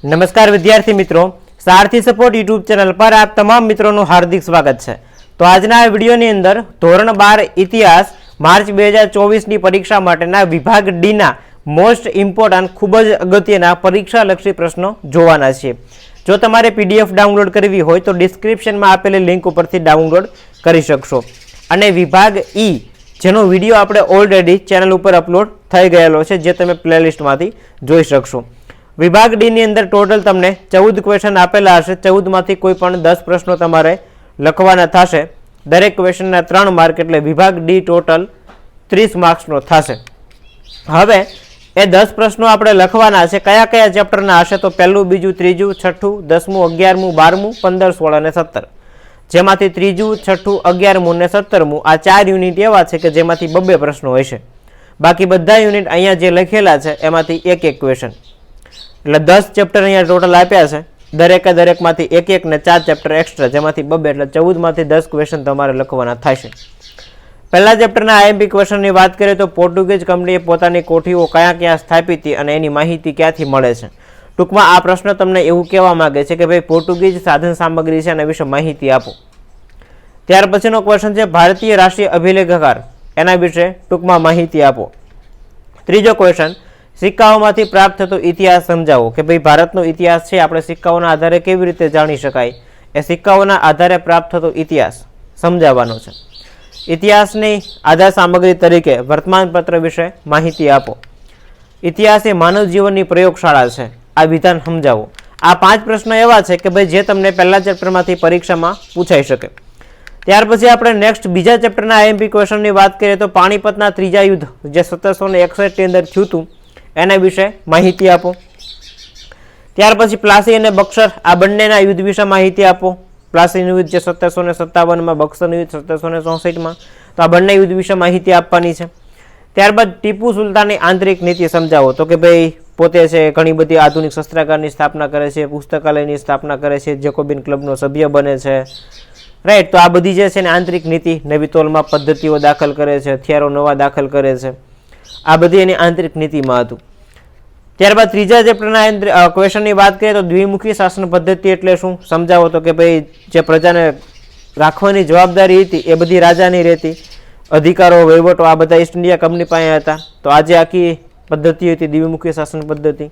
नमस्कार विद्यार्थी मित्रों, सारथी सपोर्ट यूट्यूब चैनल पर आप तमाम मित्रों નું हार्दिक स्वागत है। तो આજના આ વિડિયોની અંદર ધોરણ 12 ઇતિહાસ માર્ચ 2024 ની પરીક્ષા માટેના વિભાગ ડી ના મોસ્ટ ઇમ્પોર્ટન્ટ ખૂબ જ અગત્યના પરીક્ષાલક્ષી પ્રશ્નો જોવાના છે। જો તમારે પીડીએફ ડાઉનલોડ કરવી હોય તો ડિસ્ક્રિપ્શનમાં આપેલી લિંક ઉપરથી ડાઉનલોડ કરી શકશો। અને વિભાગ ઈ જેનો વિડિયો આપણે ઓલરેડી ચેનલ ઉપર અપલોડ થઈ ગયેલો છે, જે તમે પ્લેલિસ્ટમાંથી જોઈ શકશો। વિભાગ ડી ની અંદર ટોટલ તમને 14 ક્વેશ્ચન આપેલા હશે। 14 માંથી કોઈ પણ 10 પ્રશ્નો તમારે લખવાના થશે। દરેક ક્વેશ્ચનના 3 માર્ક એટલે વિભાગ ડી ટોટલ 30 માર્ક્સનો થશે। હવે એ 10 પ્રશ્નો આપણે લખવાના છે। કયા કયા ચેપ્ટરના હશે તો પહેલું, બીજું, ત્રીજું, છઠ્ઠું, 10મું, 11મું, 12મું, 15, 16 અને 17, જેમાંથી ત્રીજું, છઠ્ઠું, 11મું અને 17મું આ 4 યુનિટ એવા છે કે જેમાંથી 2 પ્રશ્નો હશે। બાકી બધા યુનિટ અહીંયા જે લખેલા છે એમાંથી એક એક ક્વેશ્ચન, એટલે 10 ચેપ્ટર અહીંયા ટોટલ આપ્યા છે। દરેકમાંથી એક એક ને 4 ચેપ્ટર એક્સ્ટ્રા, જેમાંથી 2 એટલે 14 માંથી 10 ક્વેશ્ચન તમારે લખવાના થશે। પહેલા ચેપ્ટરના આઈએમપી ક્વેશ્ચનની વાત કરીએ તો પોર્ટુગીઝ કંપનીએ પોતાની કોઠીઓ કયા ક્યાં સ્થાપિત હતી અને એની માહિતી ક્યાંથી મળે છે। ટૂંકમાં આ પ્રશ્ન તમને એવું કહેવા માંગે છે કે ભાઈ પોર્ટુગીઝ સાધન સામગ્રી છે એના વિશે માહિતી આપો। ત્યાર પછીનો ક્વેશ્ચન છે ભારતીય રાષ્ટ્રીય અભિલેખકાર, એના વિશે ટૂંકમાં માહિતી આપો। ત્રીજો ક્વેશ્ચન, સિક્કાઓમાંથી પ્રાપ્ત થતો ઇતિહાસ સમજાવો, કે ભાઈ ભારતનો ઇતિહાસ છે આપણે સિક્કાઓના આધારે કેવી રીતે જાણી શકાય, એ સિક્કાઓના આધારે પ્રાપ્ત થતો ઇતિહાસ સમજાવવાનો છે। ઇતિહાસની આધાર સામગ્રી તરીકે વર્તમાનપત્ર વિશે માહિતી આપો। ઇતિહાસ એ માનવ જીવનની પ્રયોગશાળા છે, આ વિધાન સમજાવો। આ 5 પ્રશ્નો એવા છે કે ભાઈ જે તમને પહેલા ચેપ્ટરમાંથી પરીક્ષામાં પૂછાઈ શકે। ત્યાર પછી આપણે નેક્સ્ટ બીજા ચેપ્ટરના આઈએમપી ક્વેશ્ચનની વાત કરીએ તો પાણીપતના ત્રીજા યુદ્ધ જે 1761 ની અંદર થયું હતું એના વિશે માહિતી આપો। ત્યાર પછી પ્લાસી અને બક્સર આ બંનેના યુદ્ધ વિશે માહિતી આપો। પ્લાસીનું યુદ્ધ જે 1757માં, બક્સરનું યુદ્ધ 1764માં, તો આ બંને યુદ્ધ વિશે માહિતી આપવાની છે। ત્યારબાદ ટીપુ સુલતાનની આંતરિક નીતિ સમજાવો, તો કે ભાઈ પોતે છે ઘણી બધી આધુનિક શસ્ત્રાગારની સ્થાપના કરે છે, પુસ્તકાલયની સ્થાપના કરે છે, જેકોબિન ક્લબનો સભ્ય બને છે, રાઈટ। તો આ બધી જે છે ને આંતરિક નીતિ, નવી તોલમાં પદ્ધતિઓ દાખલ કરે છે, હથિયારો નવા દાખલ કરે છે, આ બધી એની આંતરિક નીતિમાં હતું। ત્યારબાદ ત્રીજા ચેપ્ટરના ક્વેશ્ચનની વાત કરીએ તો દ્વિમુખી શાસન પદ્ધતિ એટલે શું સમજાવો, તો કે ભાઈ જે પ્રજાને રાખવાની જવાબદારી હતી એ બધી રાજાની રહેતી, અધિકારો, વહીવટો આ બધા ઈસ્ટ ઇન્ડિયા કંપની પાસે હતા। તો આજે આખી પદ્ધતિ હતી દ્વિમુખી શાસન પદ્ધતિ।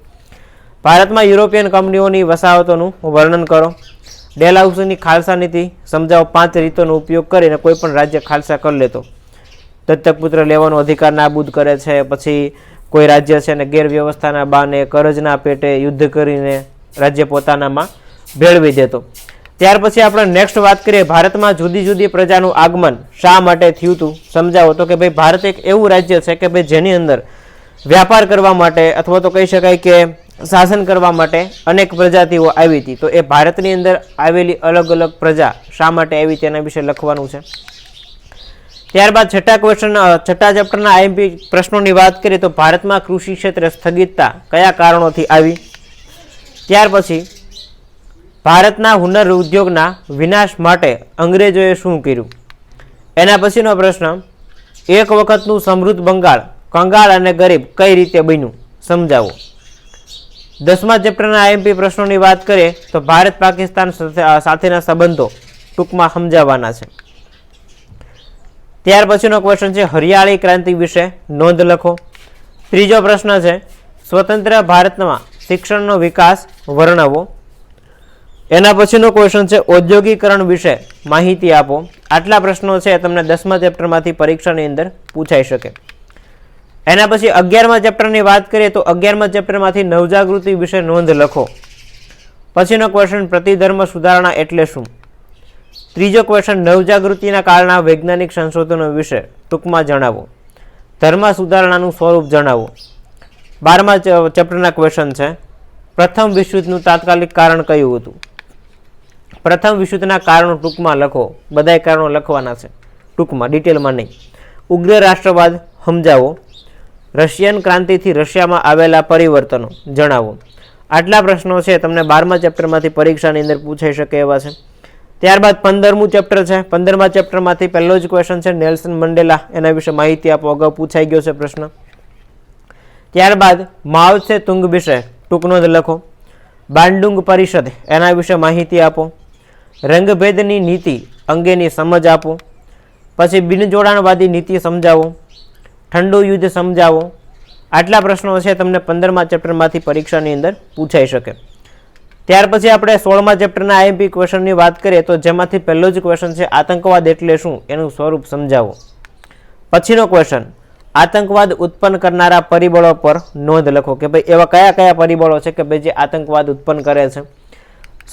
ભારતમાં યુરોપિયન કંપનીઓની વસાહતોનું વર્ણન કરો। ડેલહાઉસીની ખાલસા નીતિ સમજાવો, 5 રીતોનો ઉપયોગ કરીને કોઈ પણ રાજ્ય ખાલસા કરી લેતો, દત્તક પુત્ર લેવાનો અધિકાર નાબૂદ કરે છે, પછી કોઈ રાજ્ય છે ને ગેરવ્યવસ્થાના બાને, કરજના પેટે યુદ્ધ કરીને રાજ્ય પોતાનામાં ભેળવી દેતો। ત્યાર પછી આપણે નેક્સ્ટ વાત કરીએ ભારતમાં જુદી જુદી પ્રજાનું આગમન શા માટે થયું હતું સમજાવો, તો કે ભાઈ ભારત એક એવું રાજ્ય છે કે ભાઈ જેની અંદર વ્યાપાર કરવા માટે અથવા તો કહી શકાય કે શાસન કરવા માટે અનેક પ્રજાતિઓ આવી હતી। તો એ ભારતની અંદર આવેલી અલગ અલગ પ્રજા શા માટે આવી તેના વિશે લખવાનું છે। ત્યારબાદ છઠ્ઠા ચેપ્ટરના આઈએમપી પ્રશ્નોની વાત કરીએ તો ભારતમાં કૃષિ ક્ષેત્રે સ્થગિતતા કયા કારણોથી આવી। ત્યાર પછી ભારતના હુનર ઉદ્યોગના વિનાશ માટે અંગ્રેજોએ શું કર્યું। એના પછીનો પ્રશ્ન, એક વખતનું સમૃદ્ધ બંગાળ કંગાળ અને ગરીબ કઈ રીતે બન્યું સમજાવો। 10મા ચેપ્ટરના આઈએમપી પ્રશ્નોની વાત કરીએ તો ભારત પાકિસ્તાન સાથેના સંબંધો ટૂંકમાં સમજાવવાના છે। ત્યાર પછીનો ક્વેશ્ચન છે હરિયાળી ક્રાંતિ વિશે નોંધ લખો। ત્રીજો પ્રશ્ન છે સ્વતંત્ર ભારતમાં શિક્ષણનો વિકાસ વર્ણવો। એના પછીનો ક્વેશ્ચન છે ઔદ્યોગિકરણ વિશે માહિતી આપો। આટલા પ્રશ્નો છે તમને 10મા ચેપ્ટરમાંથી પરીક્ષાની અંદર પૂછાઈ શકે। એના પછી 11મા ચેપ્ટરની વાત કરીએ તો 11મા ચેપ્ટરમાંથી નવજાગૃતિ વિશે નોંધ લખો। પછીનો ક્વેશ્ચન પ્રતિધર્મ સુધારણા એટલે શું। ત્રીજો ક્વેશ્ચન નવજાગૃતિના કારણે વૈજ્ઞાનિક સંશોધનો વિશે ટૂંકમાં જણાવો। ધર્મ સુધારણાનું સ્વરૂપ જણાવો। 12મા ચેપ્ટરના ક્વેશ્ચન છે પ્રથમ વિશ્વયુદ્ધનું તાત્કાલિક કારણ કયું હતું। પ્રથમ વિશ્વયુદ્ધના કારણો ટૂંકમાં લખો, બધાય કારણો લખવાના છે ટૂંકમાં, ડિટેલમાં નહીં। ઉગ્ર રાષ્ટ્રવાદ સમજાવો। રશિયન ક્રાંતિથી રશિયામાં આવેલા પરિવર્તનો જણાવો। આટલા પ્રશ્નો છે તમને 12મા ચેપ્ટરમાંથી પરીક્ષાની અંદર પૂછાઈ શકે એવા છે। ત્યારબાદ 15મું ચેપ્ટર છે। 15મા ચેપ્ટરમાંથી પહેલો જ ક્વેશ્ચન છે નેલ્સન મંડેલા, એના વિશે માહિતી આપો, અગાઉ પૂછાઈ ગયો છે પ્રશ્ન। ત્યારબાદ માઓ ત્સે તુંગ વિશે ટૂંક નોંધ લખો। બાંડુંગ પરિષદ એના વિશે માહિતી આપો. રંગભેદની નીતિ અંગેની સમજ આપો. પછી બિનજોડાણવાદી નીતિ સમજાવો. ઠંડુ યુદ્ધ સમજાવો. આટલા પ્રશ્નો છે તમને 15મા ચેપ્ટરમાંથી પરીક્ષાની અંદર પૂછાઈ શકે. ત્યાર પછી આપણે 16મા ચેપ્ટરના આઈએમપી ક્વેશ્ચનની વાત કરીએ તો જેમાંથી પહેલો જ ક્વેશ્ચન છે આતંકવાદ એટલે શું, એનું સ્વરૂપ સમજાવો. પછીનો ક્વેશ્ચન આતંકવાદ ઉત્પન્ન કરનારા પરિબળો પર નોંધ લખો કે ભાઈ એવા કયા કયા પરિબળો છે કે ભાઈ જે આતંકવાદ ઉત્પન્ન કરે છે.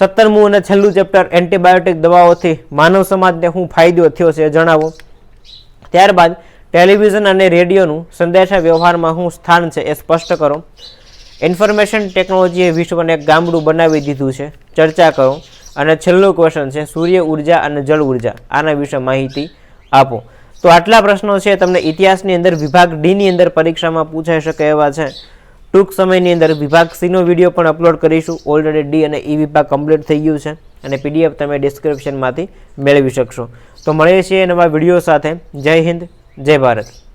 17મું અને છેલ્લું ચેપ્ટર એન્ટીબાયોટિક દવાઓથી માનવ સમાજને શું ફાયદો થયો છે એ જણાવો. ત્યારબાદ ટેલિવિઝન અને રેડિયોનું સંદેશા વ્યવહારમાં શું સ્થાન છે એ સ્પષ્ટ કરો. ઇન્ફોર્મેશન ટેકનોલોજીએ વિશ્વને એક ગામડું બનાવી દીધું છે, ચર્ચા કરો. અને છેલ્લું ક્વેશ્ચન છે સૂર્ય ઉર્જા અને જળ ઉર્જા, આના વિશે માહિતી આપો. તો આટલા પ્રશ્નો છે તમને ઇતિહાસની અંદર વિભાગ ડી ની અંદર પરીક્ષામાં પૂછાઈ શકે એવા છે. ટૂંક સમયની અંદર વિભાગ સી નો વિડીયો પણ અપલોડ કરીશું. ઓલરેડી ડી અને ઈ વિભાગ કમ્પ્લીટ થઈ ગયું છે અને પીડીએફ તમે ડિસ્ક્રિપ્શનમાંથી મેળવી શકશો. તો મળીએ છીએ નવા વિડીયો સાથે. જય હિન્દ, જય ભારત.